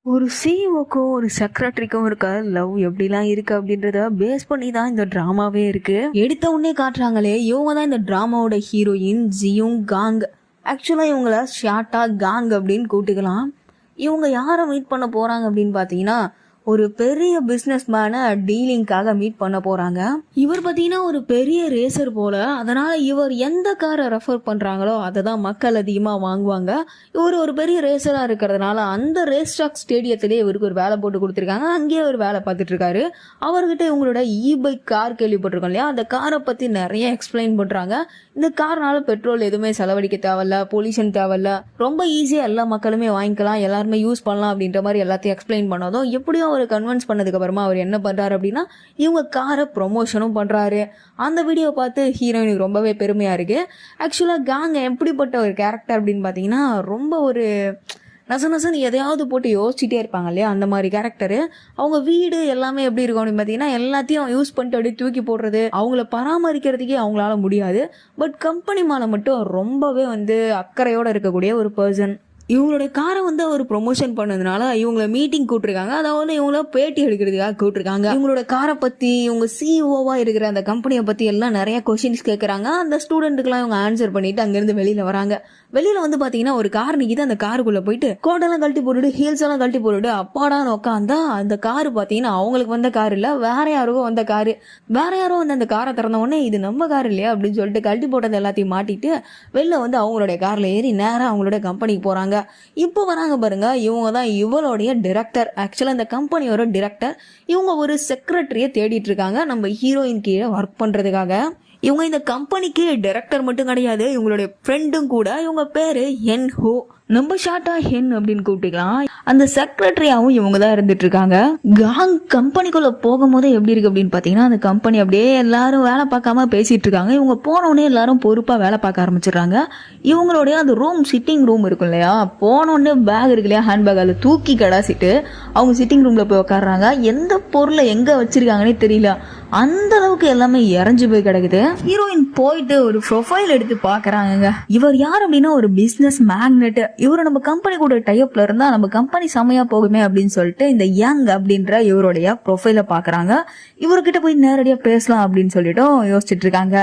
ஒரு சிஇஓக்கும் ஒரு செக்ரட்டரிக்கும் இருக்க லவ் எப்படிலாம் இருக்கு அப்படின்றத பேஸ் பண்ணி தான் இந்த ட்ராமாவே இருக்கு. எடுத்த உடனே காட்டுறாங்களே, இவங்க தான் இந்த ட்ராமாவோட ஹீரோயின் ஜியூங் காங். ஆக்சுவலா இவங்கள ஷார்ட்டா காங் அப்படின்னு கூப்பிட்டுக்கலாம். இவங்க யாரை மீட் பண்ண போறாங்க அப்படின்னு பாத்தீங்கன்னா, ஒரு பெரிய பிசினஸ் மேனை டீலிங்காக மீட் பண்ண போறாங்க. இவர் பார்த்தீங்கன்னா ஒரு பெரிய ரேசர் போல, அதனால இவர் எந்த காரை ரெஃபர் பண்றாங்களோ அதை தான் மக்கள் அதிகமாக வாங்குவாங்க. இவர் ஒரு பெரிய ரேசரா இருக்கிறதுனால அந்த ரேஸ் ட்ராக் ஸ்டேடியத்திலே இவருக்கு ஒரு வேலை போட்டு கொடுத்துருக்காங்க. அங்கேயே ஒரு வேலை பார்த்துட்டு இருக்காரு. அவர்கிட்ட இவங்களோட பைக் கார் கேள்விப்பட்டிருக்கோம் இல்லையா, அந்த காரை பத்தி நிறைய எக்ஸ்பிளைன் பண்றாங்க. இந்த கார்னால பெட்ரோல் எதுவுமே செலவழிக்க தேவையில்ல, பொல்யூஷன் தேவையில்ல, ரொம்ப ஈஸியா எல்லா மக்களுமே வாங்கிக்கலாம், எல்லாருமே யூஸ் பண்ணலாம் அப்படின்ற மாதிரி எல்லாத்தையும் எக்ஸ்பிளைன் பண்ணதும் எப்படியும் அவர் கன்வின்ஸ் பண்ணதுக்கு அப்புறமா அவர் என்ன பண்றாரு அப்படின்னா, இவங்க காரை ப்ரொமோஷனும் பண்றாரு. அந்த வீடியோ பார்த்து ஹீரோயினுக்கு ரொம்பவே பெருமையா இருக்கு. ஆக்சுவலா காங் எப்படிப்பட்ட ஒரு கேரக்டர் அப்படின்னு பாத்தீங்கன்னா, ரொம்ப ஒரு நசனசன் எதையாவது போட்டு யோசிச்சுட்டே இருப்பாங்க இல்லையா, அந்த மாதிரி கேரக்டரு. அவங்க வீடு எல்லாமே எப்படி இருக்கும் அப்படின்னு பார்த்தீங்கன்னா, எல்லாத்தையும் யூஸ் பண்ணிட்டு அப்படியே தூக்கி போடுறது, அவங்கள பராமரிக்கிறதுக்கே அவங்களால முடியாது. பட் கம்பெனி மேலே மட்டும் ரொம்பவே அக்கறையோடு இருக்கக்கூடிய ஒரு பர்சன். இவங்களுடைய காரை அவர் ப்ரொமோஷன் பண்ணதுனால இவங்களை மீட்டிங் கூப்பிட்டுருக்காங்க. அதாவது இவங்கள பேட்டி எடுக்கிறதுக்காக கூப்பிட்டுருக்காங்க. இவங்களோட காரை பற்றி, இவங்க சிஇஓவா இருக்கிற அந்த கம்பெனியை பற்றி எல்லாம் நிறைய கொஸ்டின்ஸ் கேட்குறாங்க. அந்த ஸ்டூடெண்ட்டுக்கெல்லாம் இவங்க ஆன்சர் பண்ணிட்டு அங்கேருந்து வெளியில் வராங்க. வெளியில பார்த்தீங்கன்னா ஒரு கார் நிற்கிது. அந்த காருக்குள்ள போயிட்டு கோட்டெல்லாம் கழட்டி போட்டுட்டு, ஹீல்ஸ் எல்லாம் கழட்டி போட்டுட்டு அப்பாடான்னு உட்காந்தா அந்த காரு பார்த்தீங்கன்னா அவங்களுக்கு வந்த கார் இல்லை, வேற யாரோ வந்த காரு. வேற யாரோ அந்த காரை திறந்த உடனே இது நம்ம கார் இல்லையா அப்படின்னு சொல்லிட்டு கழட்டி போட்டது எல்லாத்தையும் மாட்டிட்டு வெளில அவங்களுடைய கார்ல ஏறி நேரம் அவங்களோட கம்பெனிக்கு போறாங்க. இப்போ வராங்க பாருங்க, இவங்க தான் இவளுடைய டிரெக்டர். ஆக்சுவலா இந்த கம்பெனியோட டிரெக்டர். இவங்க ஒரு செக்ரட்டரியை தேடிட்டு இருக்காங்க நம்ம ஹீரோயின் கீழே ஒர்க் பண்றதுக்காக. இவங்க இந்த கம்பெனிக்கு டைரக்டர் மட்டும் கிடையாது, இவங்களுடைய ஃப்ரெண்டும் கூட. இவங்க பேரு ஹென் ஹோ, நம்ம ஷார்ட்டா ஹென் அப்படின்னு கூப்பிட்டுக்கலாம். அந்த செக்ரட்டரியாவும் இவங்க தான் இருந்துட்டு இருக்காங்க. காங் கம்பெனிக்குள்ள போகும்போது எப்படி இருக்கு அப்படின்னு பாத்தீங்கன்னா, அந்த கம்பெனி அப்படியே எல்லாரும் வேலை பார்க்காம பேசிட்டு இருக்காங்க. இவங்க போனோடனே எல்லாரும் பொறுப்பா வேலை பார்க்க ஆரம்பிச்சிடுறாங்க. இவங்களுடைய அந்த ரூம், சிட்டிங் ரூம் இருக்கும் இல்லையா, போனோடனே பேக் இருக்கு இல்லையா, ஹேண்ட் பேக், அதில் தூக்கி கடாசிட்டு அவங்க சிட்டிங் ரூம்ல போய் உட்காடுறாங்க. எந்த பொருளை எங்க வச்சிருக்காங்கன்னே தெரியல, அந்த அளவுக்கு எல்லாமே இறஞ்சு போய் கிடக்குது. ஹீரோயின் போயிட்டு ஒரு ப்ரொஃபைல் எடுத்து பாக்குறாங்க. இவர் யார் அப்படின்னா ஒரு பிசினஸ் மேக்னெட். இவரு நம்ம கம்பெனி கூட டைப்ல இருந்தா நம்ம கம்பெனி செமையா போகுமே அப்படின்னு சொல்லிட்டு இந்த யங் அப்படின்ற இவருடைய ப்ரொஃபைல பாக்குறாங்க. இவர்கிட்ட போய் நேரடியா பேசலாம் அப்படின்னு சொல்லிட்டு யோசிச்சுட்டு இருக்காங்க.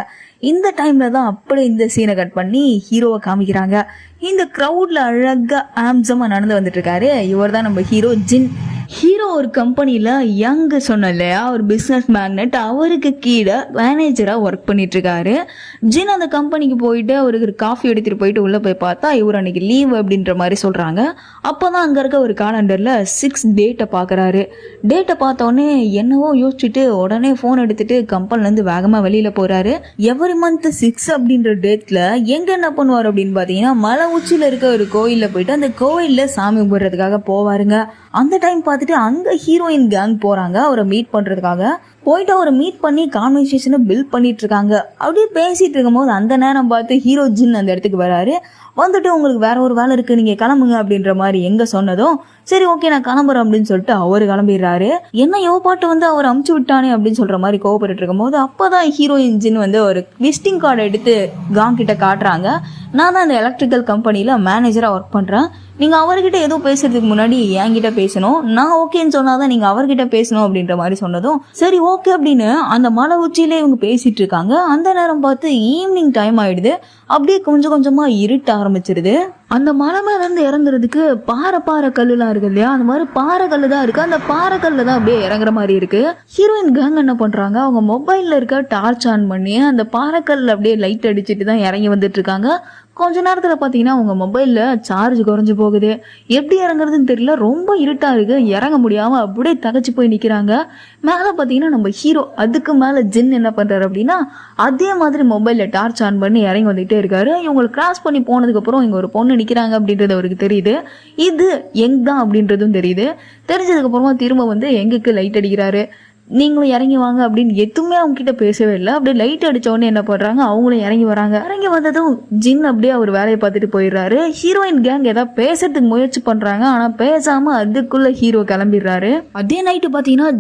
இந்த டைம்ல தான் அப்படியே இந்த சீனை கட் பண்ணி ஹீரோவை காமிக்கிறாங்க. இந்த கிரௌட்ல அழகா ஆம்சமா நடந்து வந்துட்டு இருக்காரு. இவர் தான் நம்ம ஹீரோ ஜின். ஹீரோ ஒரு கம்பெனியில யங் சொன்ன இல்லையா, ஒரு பிசினஸ் மேக்னெட், அவருக்கு கீழே மேனேஜரா ஒர்க் பண்ணிட்டு இருக்காரு. ஜின் அந்த கம்பெனிக்கு போயிட்டு அவருக்கு காஃபி எடுத்துட்டு போயிட்டு உள்ள போய் பார்த்தா இவர் அன்னைக்கு லீவ் அப்படின்ற மாதிரி சொல்றாங்க. அப்பதான் அங்க இருக்க ஒரு காலண்டர்ல 6 டேட்டை பாக்குறாரு. டேட்டை பார்த்த உடனே என்னவோ யோசிச்சுட்டு உடனே போன் எடுத்துட்டு கம்பெனில இருந்து வேகமா வெளியில போறாரு. எவ்ரி மந்த் 6 அப்படின்ற டேட்ல எங்க என்ன பண்ணுவார் அப்படின்னு பாத்தீங்கன்னா, மலை உச்சியில இருக்க ஒரு கோயில்ல போயிட்டு அந்த கோயில்ல சாமி கும்பிடுறதுக்காக போவாருங்க. அந்த டைம் பார்த்துட்டு அங்க ஹீரோயின் கேங் போறாங்க அவரை மீட் பண்றதுக்காக. போயிட்டு அவரை மீட் பண்ணி கான்வர்சேஷனை பில்ட் பண்ணிட்டு இருக்காங்க. அப்படியே பேசிட்டு இருக்கும் போது அந்த நேரம் பார்த்து ஹீரோ ஜின் அந்த இடத்துக்கு வராரு. வந்துட்டு உங்களுக்கு வேற ஒரு வேலை இருக்கு, நீங்க கிளம்புங்க அப்படின்ற மாதிரி எங்க சொன்னதும் சரி ஓகே நான் கிளம்புறேன் அப்படின்னு சொல்லிட்டு அவரு கிளம்பிடுறாரு. என்ன யோ பாட்டு அவர் அமுச்சு விட்டானே அப்படின்னு சொல்ற மாதிரி கோவப்பட்டு இருக்கும் போது அப்பதான் ஹீரோயின் ஜின் ஒரு விசிட்டிங் கார்டு எடுத்து காங் கிட்ட காட்டுறாங்க. நான் தான் இந்த எலக்ட்ரிக்கல் கம்பெனில மேனேஜரா ஒர்க் பண்றேன், நீங்க அவர்கிட்ட ஏதோ பேசுறதுக்கு முன்னாடி என்கிட்ட பேசணும், நான் ஓகேன்னு சொன்னாதான் நீங்க அவர்கிட்ட பேசணும் அப்படின்ற மாதிரி சொன்னதும் சரி ஓகே அப்படின்னு அந்த மலை உச்சியிலே இவங்க பேசிட்டு இருக்காங்க. அந்த நேரம் பார்த்து ஈவினிங் டைம் ஆயிடுது. அப்படியே கொஞ்சம் கொஞ்சமா இருட்ட ஆரம்பிச்சிருது. அந்த மலை மேல இருந்து இறங்குறதுக்கு பாறை கல்லுலாம் இருக்கு இல்லையா, அந்த மாதிரி பாறை கல்லு தான் இருக்கு. அந்த பாறை கல்ல தான் அப்படியே இறங்குற மாதிரி இருக்கு. ஹீரோயின் கேங் என்ன பண்றாங்க, அவங்க மொபைல்ல இருக்க டார்ச் ஆன் பண்ணி அந்த பாறைக்கல்ல அப்படியே லைட் அடிச்சுட்டு தான் இறங்கி வந்துட்டு இருக்காங்க. கொஞ்ச நேரத்துல பாத்தீங்கன்னா உங்க மொபைல்ல சார்ஜ் குறைஞ்சு போகுது. எப்படி இறங்குறதுன்னு தெரியல, ரொம்ப இருட்டா இருக்கு, இறங்க முடியாம அப்படியே தகச்சு போய் நிக்கிறாங்க. மேல பாத்தீங்கன்னா நம்ம ஹீரோ, அதுக்கு மேல ஜின் என்ன பண்றாரு அப்படின்னா அதே மாதிரி மொபைல்ல டார்ச் ஆன் பண்ணி இறங்கி வந்துட்டே இருக்காரு. இவங்களை கிராஸ் பண்ணி போனதுக்கு அப்புறம் இங்க ஒரு பொண்ணு நிக்கிறாங்க அப்படின்றது அவருக்கு தெரியுது. இது எங் தான் அப்படின்றதும் தெரியுது. தெரிஞ்சதுக்கு அப்புறமா திரும்ப எங்குக்கு லைட் அடிக்கிறாரு. நீங்களும் இறங்கி வாங்க அப்படின்னு எதுவுமே அவங்க கிட்ட பேசவே இல்லை. அப்படியே லைட் அடிச்ச உடனே என்ன பண்றாங்க, அவங்களும் இறங்கி வராங்க. இறங்கி வந்ததும் ஜின் அப்படியே அவர் வேலையை பார்த்துட்டு போயிடுறாரு. ஹீரோயின் கேங் ஏதாவது பேசுறதுக்கு முயற்சி பண்றாங்க, ஆனா பேசாம அதுக்குள்ள ஹீரோ கிளம்பிடுறாரு. அதே நைட்டு பாத்தீங்கன்னா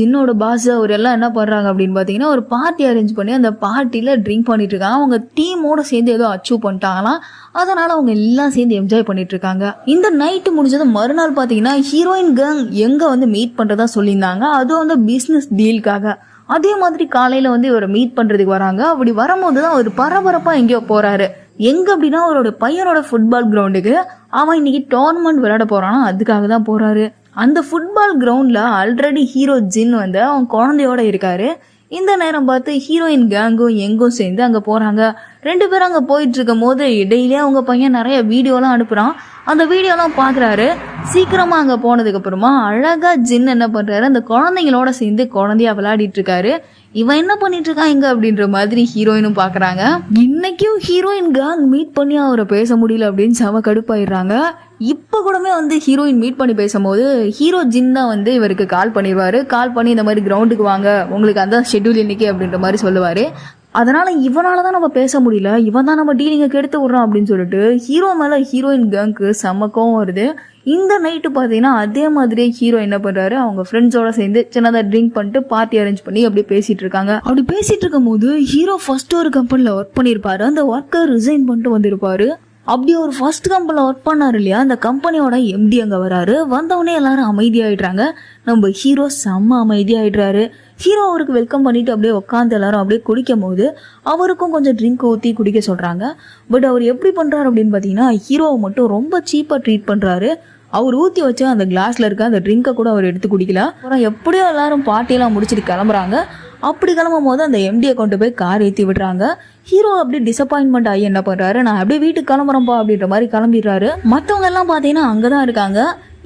ஜின்னோட பாஸ் அவர் எல்லாம் என்ன பண்றாங்க அப்படின்னு பாத்தீங்கன்னா ஒரு பார்ட்டி அரேஞ்ச் பண்ணி அந்த பார்ட்டில ட்ரிங்க் பண்ணிட்டு இருக்காங்க. அவங்க டீமோட சேர்ந்து ஏதோ அச்சீவ் பண்ணிட்டாங்களாம், அதனால அவங்க எல்லாம் சேர்ந்து என்ஜாய் பண்ணிட்டு இருக்காங்க. இந்த நைட்டு முடிஞ்சது மறுநாள் பாத்தீங்கன்னா ஹீரோயின் கேங் எங்க வந்து மீட் பண்றதா சொல்லியிருந்தாங்க, அதுவும் வந்து பிசினஸ் டீலுக்காக. அதே மாதிரி காலையில வந்து இவரை மீட் பண்றதுக்கு வராங்க. அப்படி வரும்போதுதான் அவர் பரபரப்பா எங்கேயோ போறாரு. எங்க அப்படின்னா அவரோட பையனோட ஃபுட்பால் கிரவுண்டுக்கு. அவன் இன்னைக்கு டோர்னமெண்ட் விளையாட போறானா, அதுக்காக தான் போறாரு. அந்த ஃபுட்பால் கிரவுண்ட்ல ஆல்ரெடி ஹீரோ ஜின் வந்து அவன் குழந்தையோட இருக்காரு. இந்த நேரம் பார்த்து ஹீரோயின் கேங்கும் எங்கும் சேர்ந்து அங்கே போகிறாங்க. 2 பேரும் அங்கே போயிட்டு இருக்கும் போது இடையிலே அவங்க பையன் நிறைய வீடியோலாம் அனுப்புகிறான். அந்த வீடியோலாம் பார்க்குறாரு. சீக்கிரமாக அங்கே போனதுக்கப்புறமா அழகாக ஜின் என்ன பண்ணுறாரு, அந்த குழந்தைங்களோட சேர்ந்து குழந்தையா விளையாடிட்டு இருக்காரு. இவன் என்ன பண்ணிட்டு இருக்கான் இங்க அப்படின்ற மாதிரி ஹீரோயினும் பாக்குறாங்க. இன்னைக்கும் ஹீரோயின் கேங் மீட் பண்ணி அவரை பேச முடியல அப்படின்னு செம கடுப்பாயிடுறாங்க. இப்ப கூடமே வந்து ஹீரோயின் மீட் பண்ணி பேசும்போது ஹீரோ ஜின் தான் வந்து இவருக்கு கால் பண்ணிடுவாரு. கால் பண்ணி இந்த மாதிரி கிரவுண்டுக்கு வாங்க, உங்களுக்கு அந்த ஷெட்யூல் இன்னைக்கு அப்படின்ற மாதிரி சொல்லுவாரு. அதனால இவனாலதான் நம்ம பேச முடியல, இவன் தான் நம்ம டீலிங்க கெடுத்து விடுறான் அப்படின்னு சொல்லிட்டு ஹீரோ மேல ஹீரோயின் கேங்க்கு செம கோவம் வருது. இந்த நைட்டு பார்த்தீங்கன்னா அதே மாதிரியே ஹீரோ என்ன பண்றாரு, அவங்க ஃப்ரெண்ட்ஸோட சேர்ந்து சின்னதாக ட்ரிங்க் பண்ணிட்டு பார்ட்டி அரேஞ்ச் பண்ணி அப்படி பேசிட்டு இருக்காங்க. அப்படி பேசிட்டு இருக்கும் போது ஹீரோ ஃபர்ஸ்ட் ஒரு கம்பெனியில் ஒர்க் பண்ணியிருப்பாரு. அந்த ஒர்க்கை ரிசைன் பண்ணிட்டு வந்திருப்பாரு. அப்படி ஒரு ஃபர்ஸ்ட் கம்பெனியில் ஒர்க் பண்ணாரு இல்லையா, அந்த கம்பெனியோட எம்டி அங்கே வராரு. வந்தவொடனே எல்லாரும் அமைதியாயிடுறாங்க. நம்ம ஹீரோ செம்ம அமைதியாயிடுறாரு. ஹீரோ அவருக்கு வெல்கம் பண்ணிட்டு அப்படியே உட்காந்து எல்லாரும் அப்படியே குடிக்கும் போது அவருக்கும் கொஞ்சம் ட்ரிங்க் ஊற்றி குடிக்க சொல்றாங்க. பட் அவர் எப்படி பண்றாரு அப்படின்னு பார்த்தீங்கன்னா ஹீரோவை மட்டும் ரொம்ப சீப்பாக ட்ரீட் பண்றாரு. அவர் ஊற்றி வச்சு அந்த கிளாஸ்ல இருக்க அந்த ட்ரிங்கை கூட அவர் எடுத்து குடிக்கல. அப்புறம் எப்படியோ எல்லாரும் பார்ட்டியெல்லாம் முடிச்சுட்டு கிளம்புறாங்க. அப்படி கிளம்பும் போது அந்த எம்டியை கொண்டு போய் கார் ஏற்றி விடுறாங்க. ஹீரோ அப்படி டிசப்பாயின்மெண்ட் ஆகி என்ன பண்றாரு, நான் அப்படியே வீட்டுக்கு கிளம்புறேன்ப்பா அப்படின்ற மாதிரி கிளம்பிடுறாரு. மற்றவங்க எல்லாம் பார்த்தீங்கன்னா அங்கதான் இருக்காங்க.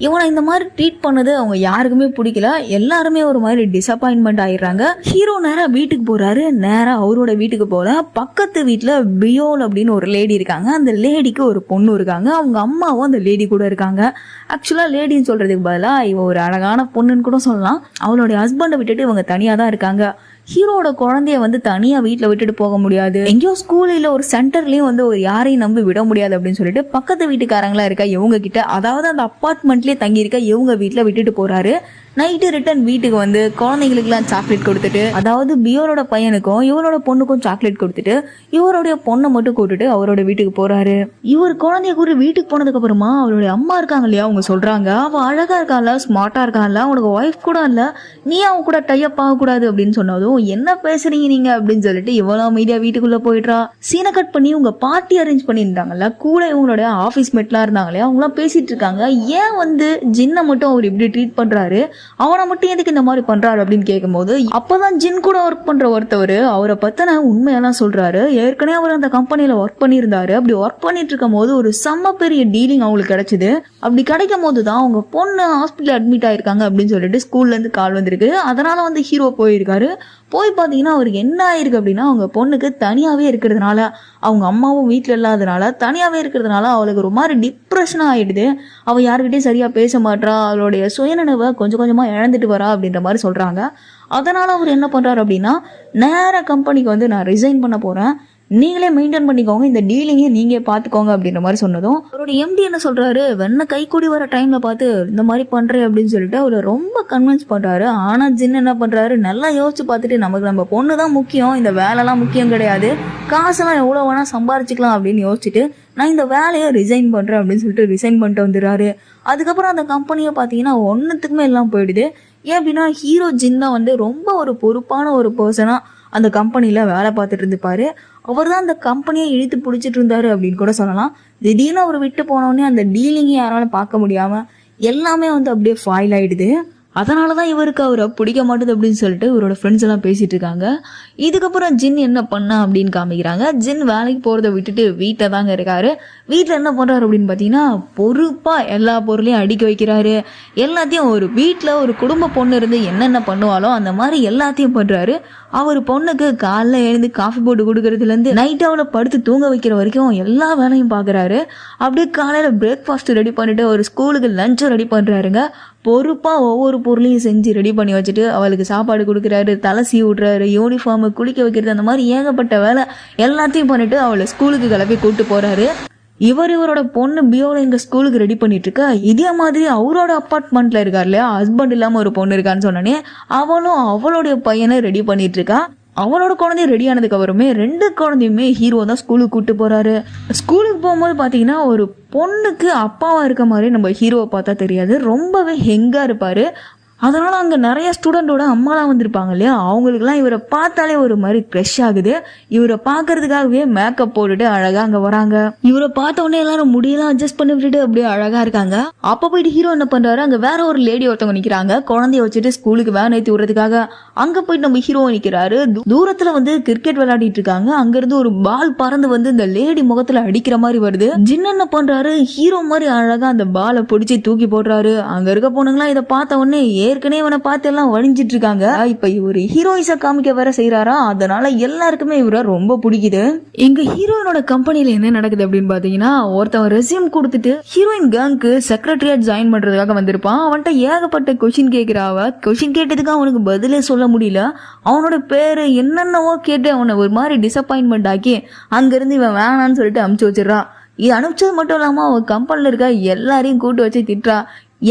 இவனை இந்த மாதிரி ட்ரீட் பண்ணது அவங்க யாருக்குமே பிடிக்கல. எல்லாருமே ஒரு மாதிரி டிசப்பாயின்மெண்ட் ஆயிடுறாங்க. ஹீரோ நேரா வீட்டுக்கு போறாரு. நேரா அவரோட வீட்டுக்கு போல பக்கத்து வீட்டுல பியோல் அப்படின்னு ஒரு லேடி இருக்காங்க. அந்த லேடிக்கு ஒரு பொண்ணு இருக்காங்க. அவங்க அம்மாவும் அந்த லேடி கூட இருக்காங்க. ஆக்சுவலா லேடின்னு சொல்றதுக்கு பதிலா இவ ஒரு அழகான பொண்ணுன்னு கூட சொல்லலாம். அவளுடைய ஹஸ்பண்டை விட்டுட்டு இவங்க தனியா தான் இருக்காங்க. ஹீரோட குழந்தைய வந்து தனியா வீட்டுல விட்டுட்டு போக முடியாது. எங்கேயோ ஸ்கூல் இல்ல ஒரு சென்டர்லயும் வந்து ஒரு யாரையும் நம்பி விட முடியாது அப்படின்னு சொல்லிட்டு பக்கத்து வீட்டுக்காரங்களா இருக்க இவங்க கிட்ட, அதாவது அந்த அப்பார்ட்மெண்ட்லயே தங்கி இருக்க இவங்க வீட்டுல விட்டுட்டு போறாரு. நைட்டு ரிட்டர்ன் வீட்டுக்கு வந்து குழந்தைங்களுக்குலாம் சாக்லேட் கொடுத்துட்டு, அதாவது பியோரோட பையனுக்கும் இவரோட பொண்ணுக்கும் சாக்லேட் கொடுத்துட்டு இவருடைய பொண்ணை மட்டும் கூட்டுட்டு அவரோட வீட்டுக்கு போறாரு. இவர் குழந்தைய கூட்டு வீட்டுக்கு போனதுக்கு அப்புறமா அவருடைய அம்மா இருக்காங்க இல்லையா, அவங்க சொல்றாங்க, அவ அழகா இருக்கான்ல, ஸ்மார்ட்டா இருக்கான்ல, அவனுக்கு ஒய்ஃப் கூட இல்ல, நீ அவன் கூட டைப் ஆகக்கூடாது அப்படின்னு சொன்னதும் என்ன பேசுறீங்க நீங்க அப்படின்னு சொல்லிட்டு இவ்வளவு அமைதியா வீட்டுக்குள்ள போயிடுறா. சீனை கட் பண்ணி உங்க பார்ட்டி அரேஞ்ச் பண்ணியிருந்தாங்கல்ல, கூட இவங்களோட ஆபீஸ் மெட்லாம் இருந்தாங்களே, அவங்க எல்லாம் பேசிட்டு இருக்காங்க. ஏன் வந்து ஜின்னை மட்டும் அவர் இப்படி ட்ரீட் பண்றாரு, அவனை மட்டும் எதுக்கு இந்த மாதிரி பண்றாரு அப்படின்னு கேட்கும்போது அப்பதான் ஜின் கூட ஒர்க் பண்ற ஒருத்தவர் அவரை பத்தின உண்மையெல்லாம் சொல்றாரு. ஏற்கனவே அவர் அந்த கம்பெனில ஒர்க் பண்ணியிருந்தாரு. அப்படி ஒர்க் பண்ணிட்டு இருக்கும் போது ஒரு செம்ம பெரிய டீலிங் அவங்களுக்கு கிடைச்சது. அப்படி கிடைக்கும் போதுதான் அவங்க பொண்ணு ஹாஸ்பிட்டல் அட்மிட் ஆயிருக்காங்க அப்படின்னு சொல்லிட்டு ஸ்கூல்ல இருந்து கால் வந்திருக்கு. அதனால வந்து ஹீரோ போயிருக்காரு. போய் பார்த்தீங்கன்னா அவருக்கு என்ன ஆயிருக்கு அப்படின்னா, அவங்க பொண்ணுக்கு தனியாவே இருக்கிறதுனால, அவங்க அம்மாவும் வீட்டில் இல்லாதனால தனியாவே இருக்கிறதுனால அவளுக்கு ஒரு மாதிரி டிப்ரெஷனாக ஆயிடுது. அவள் யாருக்கிட்டையும் சரியா பேச மாட்டா, அவளுடைய சுயநினைவை கொஞ்சம் கொஞ்சமா இழந்துட்டு வரா அப்படின்ற மாதிரி சொல்றாங்க. அதனால அவர் என்ன பண்றாரு அப்படின்னா, நேர கம்பெனிக்கு வந்து நான் ரிசைன் பண்ண போறேன், நீங்களே மெயின்டைன் பண்ணிக்கோங்க, இந்த டீலிங்கே நீங்க பாத்துக்கோங்க அப்படின்ற மாதிரி சொன்னதும் அவரோட எம்டி என்ன சொல்றாரு, வெண்ண கை கூடி வர டைம்ல பார்த்து இந்த மாதிரி பண்றேன் அப்படின்னு சொல்லிட்டு அவரை ரொம்ப கன்வின்ஸ் பண்றாரு. ஆனா ஜின் என்ன பண்றாரு, நல்லா யோசிச்சு பார்த்துட்டு நமக்கு நம்ம பொண்ணு தான் முக்கியம், இந்த வேலைலாம் முக்கியம் கிடையாது, காசெல்லாம் எவ்வளவு வேணா சம்பாரிச்சுக்கலாம் அப்படின்னு யோசிச்சுட்டு நான் இந்த வேலையை ரிசைன் பண்றேன் அப்படின்னு சொல்லிட்டு ரிசைன் பண்ணிட்டு வந்துடுறாரு. அதுக்கப்புறம் அந்த கம்பெனியை பார்த்தீங்கன்னா ஒன்னுத்துக்குமே எல்லாம் போயிடுது. ஏன் அப்படின்னா ஹீரோ ஜின் தான் வந்து ரொம்ப ஒரு பொறுப்பான ஒரு பர்சனா அந்த கம்பெனில வேலை பார்த்துட்டு இருந்துப்பாரு. அவர் தான் அந்த கம்பெனியை இழுத்து பிடிச்சிட்டு இருந்தாரு அப்படின்னு கூட சொல்லலாம். திடீர்னு அவர் விட்டு போனோடனே அந்த டீலிங்கை யாராலும் பார்க்க முடியாம எல்லாமே வந்து அப்படியே ஃபாயில் ஆயிடுது. அதனாலதான் இவருக்கு அவரை பிடிக்க மாட்டேது அப்படின்னு சொல்லிட்டு இவரோட ஃப்ரெண்ட்ஸ் எல்லாம் பேசிட்டு இருக்காங்க. இதுக்கப்புறம் ஜின் என்ன பண்ணா அப்படின்னு காமிக்கிறாங்க. ஜின் வேலைக்கு போறதை விட்டுட்டு வீட்டை தாங்க இருக்காரு. வீட்டுல என்ன பண்றாரு அப்படின்னு பாத்தீங்கன்னா, பொறுப்பா எல்லா பொருளையும் அடுக்கி வைக்கிறாரு. எல்லாத்தையும் ஒரு வீட்டுல ஒரு குடும்ப பொண்ணு இருந்து என்னென்ன பண்ணுவாலோ அந்த மாதிரி எல்லாத்தையும் பண்றாரு. அவர் பொண்ணுக்கு காலைல எழுந்து காஃபி போட்டு கொடுக்கறதுல இருந்து நைட் அவளை படுத்து தூங்க வைக்கிற வரைக்கும் எல்லா வேலையும் பாக்குறாரு. அப்படியே காலையில பிரேக்ஃபாஸ்ட் ரெடி பண்ணிட்டு ஒரு ஸ்கூலுக்கு லஞ்சும் ரெடி பண்றாருங்க. பொறுப்பாக ஒவ்வொரு பொருளையும் செஞ்சு ரெடி பண்ணி வச்சுட்டு அவளுக்கு சாப்பாடு கொடுக்குறாரு, தலை சீவி விட்றாரு, யூனிஃபார்மு, குளிக்க வைக்கிறது, அந்த மாதிரி ஏகப்பட்ட வேலை எல்லாத்தையும் பண்ணிட்டு அவளை ஸ்கூலுக்கு கிளப்பி கூப்பிட்டு போகிறாரு. இவரோட பொண்ணு பியோல எங்க ஸ்கூலுக்கு ரெடி பண்ணிட்டு இருக்கா. இதே மாதிரி அவரோட அப்பார்ட்மெண்ட்ல இருக்கார் இல்லையா, ஹஸ்பண்ட் இல்லாம ஒரு பொண்ணு இருக்கான்னு சொன்னோன்னே அவளும் அவளுடைய பையனை ரெடி பண்ணிட்டு இருக்கா. அவளோட குழந்தைய ரெடி ஆனதுக்கு அப்புறமே 2 குழந்தையுமே ஹீரோ தான் ஸ்கூலுக்கு கூப்பிட்டு போறாரு. ஸ்கூலுக்கு போகும்போது பாத்தீங்கன்னா ஒரு பொண்ணுக்கு அப்பாவா இருக்க மாதிரி நம்ம ஹீரோவை பார்த்தா தெரியாது, ரொம்பவே ஹெங்கா இருப்பாரு. அதனால அங்கே நிறைய ஸ்டூடெண்டோட அம்மாலாம் வந்திருப்பாங்க இல்லையா, அவங்களுக்குலாம் இவரை பார்த்தாலே ஒரு மாதிரி க்ரஷ் ஆகுது. இவரை பார்க்கறதுக்காகவே மேக்கப் போட்டுட்டு அழகா அங்கே வராங்க. இவரை பார்த்த உடனே எல்லாரும் முடியெல்லாம் அட்ஜஸ்ட் பண்ணி விட்டுட்டு அப்படியே அழகா இருக்காங்க. அப்போ போயிட்டு ஹீரோ என்ன பண்றாரு, அங்கே வேற ஒரு லேடி ஒருத்தவங்க நிற்கிறாங்க குழந்தைய வச்சுட்டு ஸ்கூலுக்கு வேன் ஏற்றி விடுறதுக்காக. அங்கே போயிட்டு நம்ம ஹீரோ நிற்கிறாரு. தூரத்தில் வந்து கிரிக்கெட் விளையாடிட்டு இருக்காங்க. அங்கேருந்து ஒரு பால் பறந்து வந்து இந்த லேடி முகத்தில் அடிக்கிற மாதிரி வருது. ஜின் என்ன பண்றாரு, ஹீரோ மாதிரி அழகா அந்த பாலை பிடிச்சி தூக்கி போடுறாரு. அங்கே இருக்க பொண்ணுங்களாம் இதை பார்த்த உடனே ஏற்கனவே இவனை பார்த்து எல்லாம் வழிஞ்சிட்டு இருக்காங்க. இப்ப இவரு ஹீரோயிஸை காமிக்க வேற செய்யறாரா, அதனால எல்லாருக்குமே இவரை ரொம்ப பிடிக்குது. எங்க ஹீரோயினோட கம்பெனில என்ன நடக்குது அப்படின்னு பாத்தீங்கன்னா, ஒருத்தவன் ரெஸ்யூம் கொடுத்துட்டு ஹீரோயின் கேங்க்கு செக்ரட்டரியா ஜாயின் பண்றதுக்காக வந்திருப்பான். அவன்கிட்ட ஏகப்பட்ட கொஸ்டின் கேட்கிறாவ. கொஸ்டின் கேட்டதுக்கு அவனுக்கு பதிலே சொல்ல முடியல. அவனோட பேரு என்னென்னவோ கேட்டு அவனை ஒரு மாதிரி டிசப்பாயின்மெண்ட் ஆக்கி அங்கிருந்து இவன் வேணான்னு சொல்லிட்டு அனுப்பிச்சு வச்சிடறான். இது அனுப்பிச்சது மட்டும் இல்லாம அவன் கம்பெனில இருக்க எல்லாரையும் கூட்டு வச்சு திட்டுறா.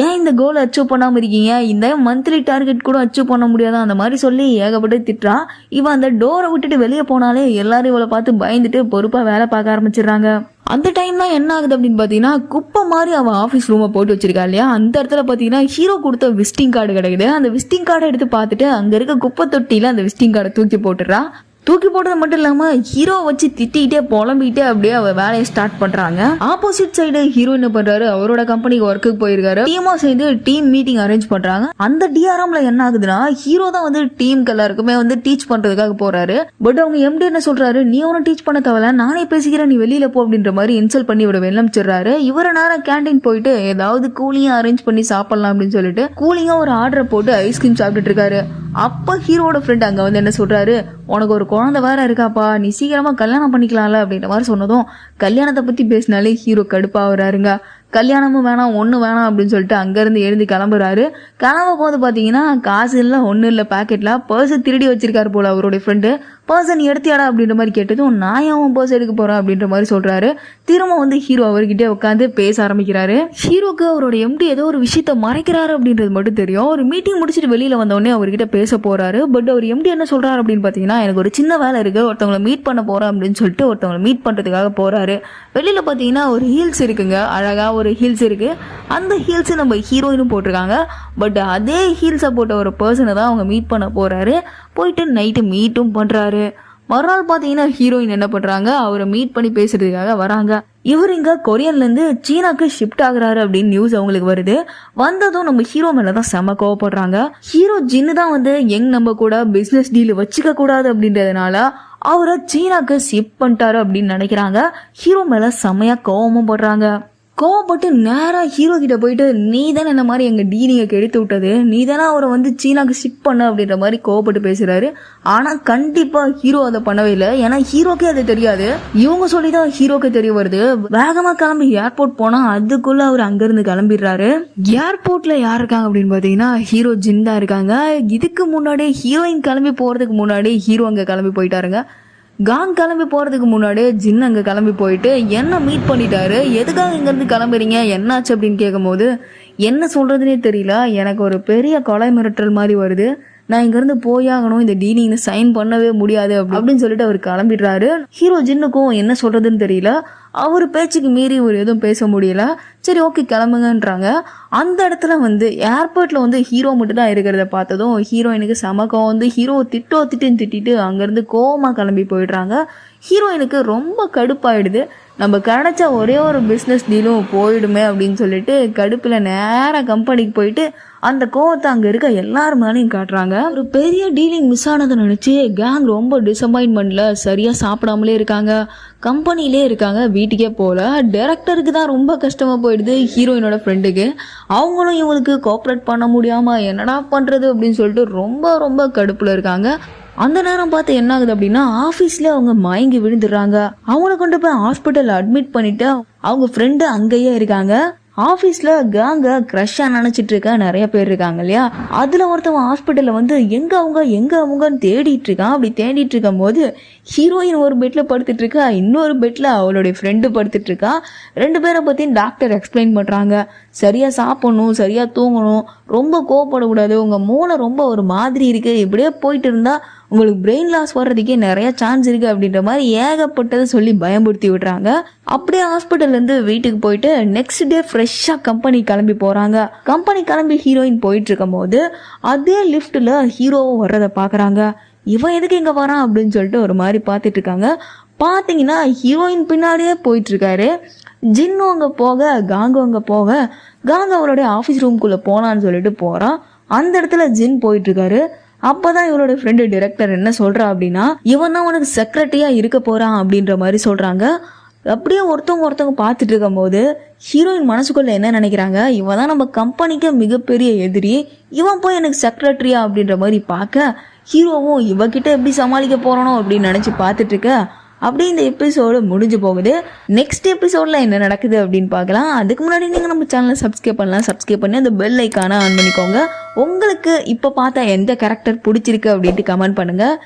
ஏன் இந்த கோலை அச்சீவ் பண்ணாமல் இருக்கீங்க, இந்த மந்த்லி டார்கெட் கூட அச்சீவ் பண்ண முடியாதா, அந்த மாதிரி சொல்லி ஏகப்பட்டு திட்டுறா. இவன் அந்த டோரை விட்டுட்டு வெளியே போனாலே எல்லாரும் இவளை பார்த்து பயந்துட்டு பொறுப்பாக வேலை பார்க்க ஆரம்பிச்சிடுறாங்க. அந்த டைம் தான் என்ன ஆகுது அப்படின்னு பார்த்தீங்கன்னா, குப்பை மாதிரி அவன் ஆஃபீஸ் ரூமை போட்டு வச்சிருக்கா இல்லையா, அந்த இடத்துல பார்த்தீங்கன்னா ஹீரோ கொடுத்த விசிட்டிங் கார்டு கிடைக்குது. அந்த விசிட்டிங் கார்டை எடுத்து பார்த்துட்டு அங்கே இருக்க குப்பை தொட்டியில் அந்த விசிட்டிங் கார்டை தூக்கி போட்டுடுறா. தூக்கி போட்டது மட்டும் இல்லாம ஹீரோ வச்சு திட்டிகிட்டே புலம்பிக்கிட்டே அப்படியே அவ வேலையை ஸ்டார்ட் பண்றாங்க. ஆப்போசிட் சைடு ஹீரோ என்ன பண்றாரு, அவரோட கம்பெனிக்கு ஒர்க்குக்கு போயிருக்காரு. டீமா சேர்ந்து டீம் மீட்டிங் அரேஞ்ச் பண்றாங்க. அந்த டிஆர்எம்ல என்ன ஆகுதுன்னா, ஹீரோ தான் வந்து டீமுக்கு எல்லாருக்குமே வந்து டீச் பண்றதுக்காக போறாரு. பட் அவங்க எம்டி என்ன சொல்றாரு, நீ ஒன்னும் டீச் பண்ண தேவையில்ல, நானே பேசிக்கிறேன், நீ வெளியில போ அப்படின்ற மாதிரி இன்சல்ட் பண்ணி விட வெள்ளமிச்சிடுறாரு. இவர நேரம் கேண்டீன் போயிட்டு ஏதாவது கூலிங்கா அரேஞ்ச் பண்ணி சாப்பிடலாம் அப்படின்னு சொல்லிட்டு கூலிங்கா ஒரு ஆர்டரை போட்டு ஐஸ்கிரீம் சாப்பிட்டுட்டு இருக்காரு. அப்ப ஹீரோட ஃப்ரெண்ட் அங்க வந்து என்ன சொல்றாரு, உனக்கு ஒரு குழந்தை வேற இருக்காப்பா, நீ சீக்கிரமா கல்யாணம் பண்ணிக்கலாம்ல அப்படின்ற மாதிரி சொன்னதும் கல்யாணத்தை பத்தி பேசினாலே ஹீரோ கடுப்பாகிறாருங்க. கல்யாணமும் வேணாம் ஒன்றும் வேணாம் அப்படின்னு சொல்லிட்டு அங்கேருந்து எழுந்து கிளம்புறாரு. கிளம்ப போது பார்த்தீங்கன்னா காசு இல்லை ஒன்றும் இல்லை, பேக்கெட்டில் பர்ஸை திருடி வச்சிருக்காரு போல அவருடைய ஃப்ரெண்டு. பர்ஸை நீ எடுத்தியாடா அப்படின்ற மாதிரி கேட்டதும் நான் அவன் பர்ஸ் எடுக்க போகிறேன் அப்படின்ற மாதிரி சொல்கிறாரு. திரும்ப வந்து ஹீரோ அவர்கிட்ட உட்காந்து பேச ஆரம்பிக்கிறாரு. ஹீரோக்கு அவரோட எம்டி ஏதோ ஒரு விஷயத்த மறைக்கிறாரு அப்படின்றது மட்டும் தெரியும். ஒரு மீட்டிங் முடிச்சுட்டு வெளியில் வந்தோடனே அவர்கிட்ட பேச போகிறாரு. பட் அவர் எம்டி என்ன சொல்கிறாரு அப்படின்னு பார்த்தீங்கன்னா, எனக்கு ஒரு சின்ன வேலை இருக்குது, ஒருத்தவங்களை மீட் பண்ண போகிறேன் அப்படின்னு சொல்லிட்டு ஒருத்தவங்களை மீட் பண்ணுறதுக்காக போகிறாரு. வெளியில் பார்த்தீங்கன்னா ஒரு ஹீல்ஸ் இருக்குங்க, அழகாக ஒரு ஹீல்ஸ் இருக்குது. அந்த ஹீல்ஸு நம்ம ஹீரோயினும் போட்டிருக்காங்க. பட் அதே ஹீல்ஸை போட்ட ஒரு பர்சனை தான் அவங்க மீட் பண்ண போகிறாரு. போயிட்டு நைட்டு மீட்டும் பண்ணுறாரு. மறுநாள் பார்த்தீங்கன்னா ஹீரோயின் என்ன பண்ணுறாங்க, அவரை மீட் பண்ணி பேசுறதுக்காக வராங்க. இவர் இங்கே கொரியன்லேருந்து சீனாக்கு ஷிஃப்ட் ஆகுறாரு அப்படின்னு நியூஸ் அவங்களுக்கு வருது. வந்ததும் நம்ம ஹீரோ மேலே தான் செம கோவப்படுறாங்க. ஹீரோ ஜின்னு தான் வந்து நம்ம கூட பிஸ்னஸ் டீல் வச்சுக்க கூடாது அப்படின்றதுனால அவரை சீனாக்கு ஷிஃப்ட் பண்ணிட்டாரு அப்படின்னு நினைக்கிறாங்க. ஹீரோ மேலே செமையா கோவமும் போடுறாங்க. கோவப்பட்டு நேராக ஹீரோ கிட்ட போயிட்டு, நீ தானே இந்த மாதிரி எங்கள் டீலிங்கை கெடுத்து விட்டது, நீ தானே அவரை வந்து சீனாக்கு ஷிஃப்ட் பண்ண அப்படின்ற மாதிரி கோவப்பட்டு பேசுகிறாரு. ஆனால் கண்டிப்பாக ஹீரோ அதை பண்ணவே இல்லை. ஏன்னா ஹீரோக்கே அது தெரியாது, இவங்க சொல்லி தான் ஹீரோக்கு தெரிய வருது. வேகமாக கிளம்பி ஏர்போர்ட் போனால் அதுக்குள்ளே அவர் அங்கேருந்து கிளம்பிடுறாரு. ஏர்போர்ட்டில் யார் இருக்காங்க அப்படின்னு பார்த்தீங்கன்னா ஹீரோ ஜின் தான் இருக்காங்க. இதுக்கு முன்னாடி ஹீரோயின் கிளம்பி போகிறதுக்கு முன்னாடி ஹீரோ அங்கே கிளம்பி போயிட்டாருங்க. காங் கிளம்பி போகிறதுக்கு முன்னாடியே ஜின் அங்கே கிளம்பி போயிட்டு என்ன மீட் பண்ணிட்டாரு. எதுக்காக இங்கேருந்து கிளம்புறீங்க, என்னாச்சு அப்படின்னு கேட்கும்போது என்ன சொல்கிறதுனே தெரியல, எனக்கு ஒரு பெரிய கொலை மிரட்டல் மாதிரி வருது, நான் இங்கேருந்து போயாகணும், இந்த டீலிங்னு சைன் பண்ணவே முடியாது அப்படின்னு சொல்லிட்டு அவர் கிளம்பிடுறாரு. ஹீரோ ஜின்னுக்கும் என்ன சொல்கிறதுன்னு தெரியல. அவர் பேச்சுக்கு மீறி ஒரு எதுவும் பேச முடியல. சரி ஓகே கிளம்புங்கன்றாங்க. அந்த இடத்துல வந்து ஏர்போர்ட்டில் வந்து ஹீரோ மட்டும் தான் இருக்கிறத பார்த்ததும் ஹீரோயினுக்கு சமக்கம் வந்து ஹீரோ திட்டிட்டு அங்கேருந்து கோவமாக கிளம்பி போயிடுறாங்க. ஹீரோயினுக்கு ரொம்ப கடுப்பாயிடுது. நம்ம கிடைச்ச ஒரே ஒரு பிஸ்னஸ் டீலும் போயிடுமே அப்படின்னு சொல்லிட்டு கடுப்பில் நேராக கம்பெனிக்கு போயிட்டு அந்த கோவத்தை அங்கே இருக்க எல்லாரும் மேலேயும் காட்டுறாங்க. ஒரு பெரிய டீலிங் மிஸ் ஆனதை நினச்சி கேங் ரொம்ப டிசப்பாயின்மெண்ட்டில் சரியாக சாப்பிடாமலே இருக்காங்க. கம்பெனிலே இருக்காங்க, வீட்டுக்கே போகல. டைரக்டருக்கு தான் ரொம்ப கஷ்டமாக போயிடுது. ஹீரோயினோட ஃப்ரெண்டுக்கு அவங்களும் இவங்களுக்கு கோஆப்ரேட் பண்ண முடியாமல் என்னடா பண்ணுறது அப்படின்னு சொல்லிட்டு ரொம்ப ரொம்ப கடுப்பில் இருக்காங்க. அந்த நேரம் பார்த்து என்ன ஆகுது அப்படின்னா, ஆஃபீஸில் அவங்க மயங்கி விழுந்துடுறாங்க. அவங்கள கொண்டு போய் ஹாஸ்பிட்டல் அட்மிட் பண்ணிட்டு அவங்க ஃப்ரெண்டு அங்கேயே இருக்காங்க. ஆஃபீஸில் கேங்க க்ரஷ்ஷாக நினச்சிட்டு இருக்க நிறைய பேர் இருக்காங்க இல்லையா, அதில் ஒருத்தவன் ஹாஸ்பிட்டலில் வந்து எங்கே அவங்கன்னு தேடிட்டு இருக்கான். அப்படி தேடிட்டு இருக்கும் போது ஹீரோயின் ஒரு பெட்டில் படுத்துட்டு இருக்கா, இன்னொரு பெட்டில் அவளுடைய ஃப்ரெண்டு படுத்துட்டு இருக்கா. 2 பேரை பற்றி டாக்டர் எக்ஸ்பிளைன் பண்ணுறாங்க. சரியாக சாப்பிடணும், சரியாக தூங்கணும், ரொம்ப கோவப்படக்கூடாது, உங்கள் மூளை ரொம்ப ஒரு மாதிரி இருக்குது, இப்படியே போயிட்டு இருந்தால் உங்களுக்கு பிரெயின் லாஸ் வர்றதுக்கே நிறைய சான்ஸ் இருக்குது அப்படின்ற மாதிரி ஏகப்பட்டதை சொல்லி பயமுறுத்தி விடுறாங்க. அப்படியே ஹாஸ்பிட்டல்லேருந்து வீட்டுக்கு போயிட்டு நெக்ஸ்ட் டே ஃப்ரெஷ்ஷாக கம்பெனி கிளம்பி போகிறாங்க. கம்பெனி கிளம்பி ஹீரோயின் போயிட்டு இருக்கும் போது அதே லிஃப்ட்டில் ஹீரோவும் வர்றதை பார்க்குறாங்க. இவன் எதுக்கு இங்கே வரான் அப்படின்னு சொல்லிட்டு ஒரு மாதிரி பார்த்துட்டு இருக்காங்க. பார்த்தீங்கன்னா ஹீரோயின் பின்னாடியே போயிட்டுருக்காரு. ஜின்னு அங்கே போக, காங்கு அங்கே போக, காங்கு அவளுடைய ஆஃபீஸ் ரூம்குள்ளே போனான்னு சொல்லிட்டு போகிறான். அந்த இடத்துல ஜின் போயிட்டுருக்காரு. அப்போதான் இவளோட ஃப்ரெண்டு டைரக்டர் என்ன சொல்கிறா அப்படின்னா, இவன் தான் உனக்கு செக்ரட்டரியாக இருக்க போகிறான் அப்படின்ற மாதிரி சொல்கிறாங்க. அப்படியே ஒருத்தவங்க பார்த்துட்டு இருக்கும் போது ஹீரோயின் மனசுக்குள்ளே என்ன நினைக்கிறாங்க, இவன் தான் நம்ம கம்பெனிக்கு மிகப்பெரிய எதிரி, இவன் போய் எனக்கு செக்ரட்டரியா அப்படின்ற மாதிரி பார்க்க ஹீரோவும் இவகிட்ட எப்படி சமாளிக்க போகிறானோ அப்படின்னு நினச்சி பார்த்துட்டு இருக்க. அப்படியே இந்த எபிசோடு முடிஞ்சு போகுது. நெக்ஸ்ட் எபிசோடில் என்ன நடக்குது அப்படின்னு பார்க்கலாம். அதுக்கு முன்னாடி நீங்கள் நம்ம சேனலை சப்ஸ்கிரைப் பண்ணலாம். சப்ஸ்கிரைப் பண்ணி அந்த பெல் ஐக்கானை ஆன் பண்ணிக்கோங்க. உங்களுக்கு இப்போ பார்த்தா எந்த கேரக்டர் பிடிச்சிருக்கு அப்படின்ட்டு கமெண்ட் பண்ணுங்கள்.